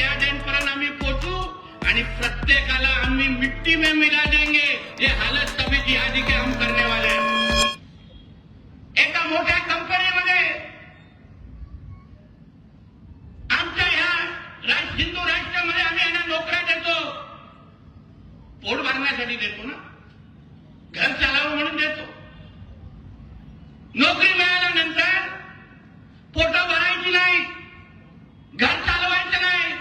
जिहाद्यांपर्यंत आम्ही पोहोचू आणि प्रत्येकाला आम्ही मिट्टी में मिला देंगे, ये हालत सभी जिहादी के हम करने वाले हैं। एका मोठ्या कंपनीमध्ये आमच्या ह्या हिंदू राष्ट्रामध्ये आम्ही यांना नोकऱ्या देतो, पोट भरण्यासाठी देतो ना, घर चालावं म्हणून देतो। नोकरी मिळाल्यानंतर पोट भरायची नाही, घर चालवायचं नाही,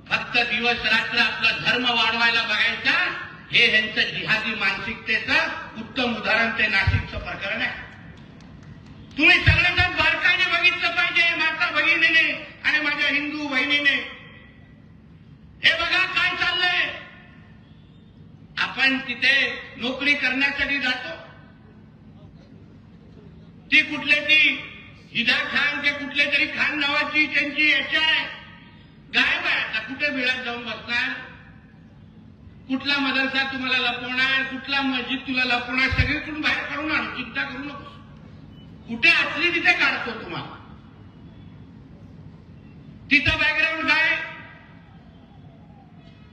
फक्त दिवस रात्र आपला धर्म वाढवायला बघायचा। हे ह्यांचं जिहादी मानसिकतेचं उत्तम उदाहरण ते नाशिकचं प्रकरण आहे। तुम्ही सगळ्यांना बारकाईने बघितलं पाहिजे, माता भगिनीने आणि माझ्या हिंदू बहिणीने। हे बघा काय चाललंय, आपण तिथे नोकरी करण्यासाठी जातो, ती कुठले ती हिदा खान के कुठले तरी खान नावाची त्यांची HR आहे, गायब आहे। आता कुठे बिळात जाऊन बसणार, कुठला मदरसा तुम्हाला लपवणार, कुठला मस्जिद तुला लपवणार, सगळीकडून बाहेर काढून आणू, चिंता करू नको। कुठे असली तिथे काढतो तुम्हाला। तिचं बॅकग्राऊंड काय,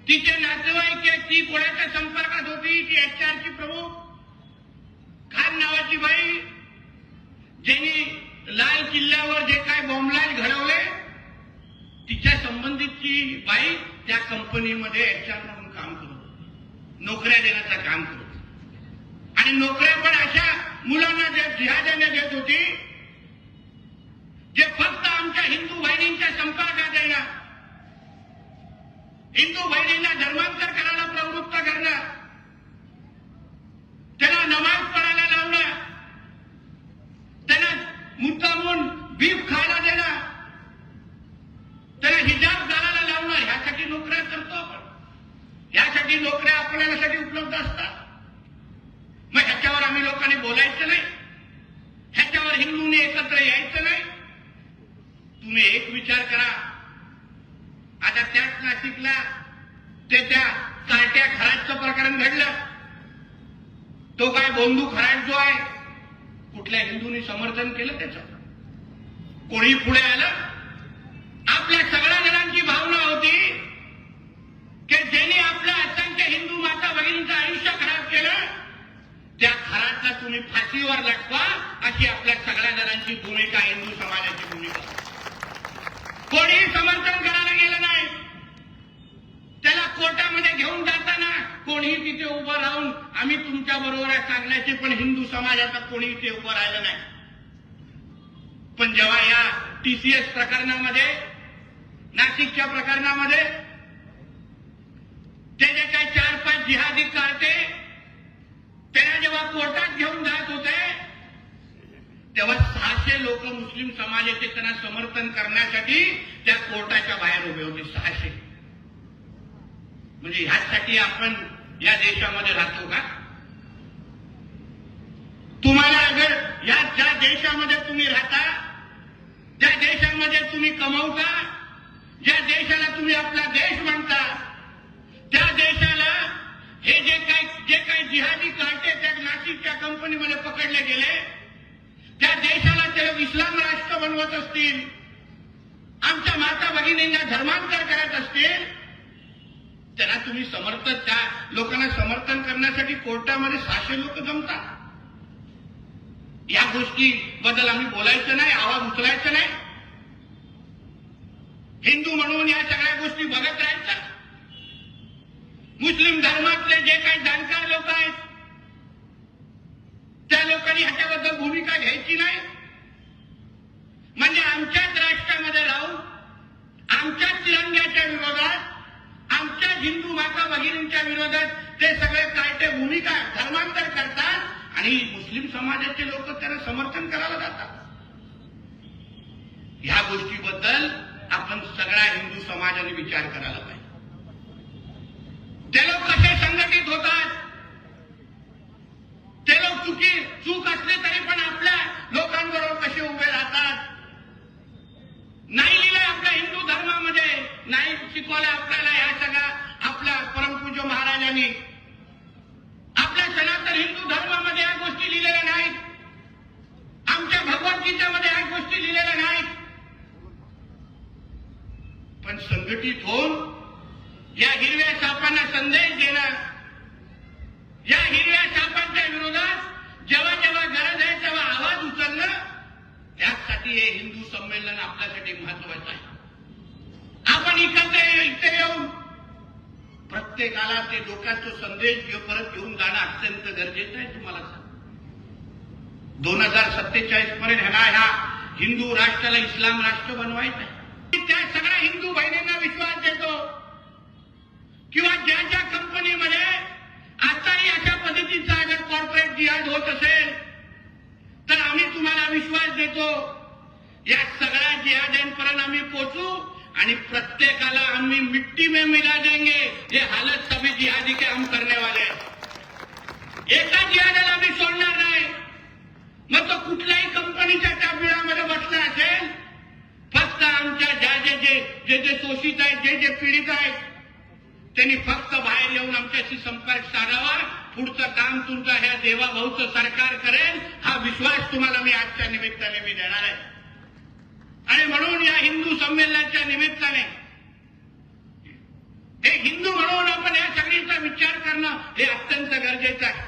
तिचे नातेवाईक, ती कोणाच्या संपर्कात होती, ती HR ची प्रमुख खान नावाची बाई, ज्यांनी लाल किल्ल्यावर जे काय बॉम्बलाल घडवले, तिच्या संबंधितची बाई त्या कंपनीमध्ये HR म्हणून काम करत होती, नोकऱ्या देण्याचं काम करत होती। आणि नोकऱ्या पण अशा मुलांना जिहाद्याने देत होती जे फक्त आमच्या हिंदू बहिणींच्या संपर्कात येणार, हिंदू बहिणींना धर्मांतर करायला प्रवृत्त करणं, त्यांना नमाज पढायला लावणं, त्यांना मुद्दामून बीफ खायला देणं, त्यांना हिजाब घालायला लावणं, ह्यासाठी नोकऱ्या करतो आपण। ह्यासाठी नोकऱ्या आपल्यासाठी उपलब्ध असतात। मग ह्याच्यावर आम्ही लोकांनी बोलायचं नाही, ह्याच्यावर हिंदूंनी एकत्र यायचं नाही। तुम्ही एक विचार करा, आता त्याच नाशिकला ते त्या कार्ट्या खराटचं प्रकरण घडलं, तो काय बोंधू खराट जो आहे, कुठल्या हिंदूंनी समर्थन केलं त्याचं? कोणी पुढे आलं? आपल्या सगळ्या जणांची भावना होती की ज्यांनी आपल्या असंख्य हिंदू माता भगिनींचं आयुष्य खराब केलं, त्या खराटला तुम्ही फाशीवर लटवा, अशी आपल्या सगळ्या जणांची भूमिका, हिंदू समाजाची भूमिका। कोणीही समर्थन करायला गेलं नाही, त्याला कोर्टामध्ये घेऊन जाताना कोणीही तिथे उभं राहून आम्ही तुमच्या बरोबर आहे सांगण्याचे पण हिंदू समाजाचा कोणी तिथे उभं राहिलं नाही। पण जेव्हा या TCS प्रकरणामध्ये, नाशिकच्या प्रकरणामध्ये ते जे काही 4-5 जिहादी कार्टे त्यांना जेव्हा कोर्टात घेऊन जात होते, तेव्हा 600 लोक मुस्लिम समाजाचे त्यांना समर्थन करण्यासाठी त्या कोर्टाच्या बाहेर उभे होते, 600। म्हणजे ह्यासाठी आपण या देशामध्ये राहतो का? तुम्हाला अगर या ज्या देशामध्ये तुम्ही राहता, ज्या देशामध्ये तुम्ही कमवता, ज्या देशाला तुम्ही आपला देश म्हणता, त्या देशाला हे जे काही जिहादी कार्टे त्या नाशिकच्या कंपनीमध्ये पकडले गेले, त्या देशाला ते लोक इस्लाम राष्ट्र बनवत असतील, आमच्या माता भगिनींना धर्मांतर करत असतील, त्यांना तुम्ही त्या लोकांना समर्थन करण्यासाठी कोर्टामध्ये 600 लोक जमतात। या गोष्टीबद्दल आम्ही बोलायचं नाही, आवाज उचलायचा नाही, हिंदू म्हणून या सगळ्या गोष्टी बघत राहायच्या। मुस्लिम धर्मातले जे काही जाणकार लोक आहेत, त्या लोकांनी ह्याच्याबद्दल भूमिका घ्यायची नाही। म्हणजे आमच्याच राष्ट्रामध्ये राहून आमच्याच तिरंग्याच्या विरोधात, आमच्या हिंदू माता भगिनींच्या विरोधात ते सगळे कार्टे भूमिका धर्मांतर करतात आणि मुस्लिम समाजाचे लोक त्यांना समर्थन करायला जातात। ह्या गोष्टीबद्दल आपण सगळ्या हिंदू समाजाने विचार करायला पाहिजे। ते लोक कसे संघटित होतात, ते लोक चूक असले तरी पण आपल्या लोकांबरोबर कसे उभे राहतात। नाही लिहिलं आपल्या हिंदू धर्मामध्ये, नाही शिकवलं आपल्याला ह्या सगळ्या आपल्या परमपूज्य महाराजांनी, आपल्या सनातन हिंदू धर्मामध्ये या गोष्टी लिहिलेल्या नाहीत, आमच्या भगवद्गीतेमध्ये या गोष्टी लिहिलेल्या नाहीत। पण संघ संघटित होऊन या हिरव्या सापांना संदेश देणं, या हिरव्या सापांच्या विरोधात जेव्हा जेव्हा गरज आहे तेव्हा आवाज उचलणं, त्यासाठी हे हिंदू संमेलन आपल्यासाठी महत्वाचं आहे. आपण इथे येऊन प्रत्येकाला ते डोक्याचा संदेश परत घेऊन जाणं अत्यंत गरजेचं आहे. तुम्हाला सांग 2047 पर्यंत ह्या हिंदू राष्ट्राला इस्लाम राष्ट्र बनवायचं आहे. त्या सगळ्या हिंदू बहिणींना विश्वास देतो किंवा ज्या ज्या कंपनीमध्ये आताही अशा पद्धतीचा अगर कॉर्पोरेट जिहाद होत असेल तर आम्ही तुम्हाला विश्वास देतो या सगळ्या जिहाद्यांपर्यंत आम्ही पोहोचू आणि प्रत्येकाला आम्ही मिट्टी में मिला देंगे. ये हालत सभी जिहादी के हम करने वाले हैं. एका जिहादाला आम्ही सोडणार नाही. मग तो कुठल्याही कंपनीच्या त्या बिळामध्ये बसला असेल, फक्त आमच्या जे शोषित आहेत, जे पीडित आहेत, त्यांनी फक्त बाहेर येऊन आमच्याशी संपर्क साधावा. पुढचं काम तुमचं ह्या देवाभाऊचं सरकार करेल, हा विश्वास तुम्हाला मी आजच्या निमित्ताने मी देणार आहे. आणि म्हणून या हिंदू संमेलनाच्या निमित्ताने एक हिंदू म्हणून आपण या सगळीचा विचार करणं हे अत्यंत गरजेचं आहे.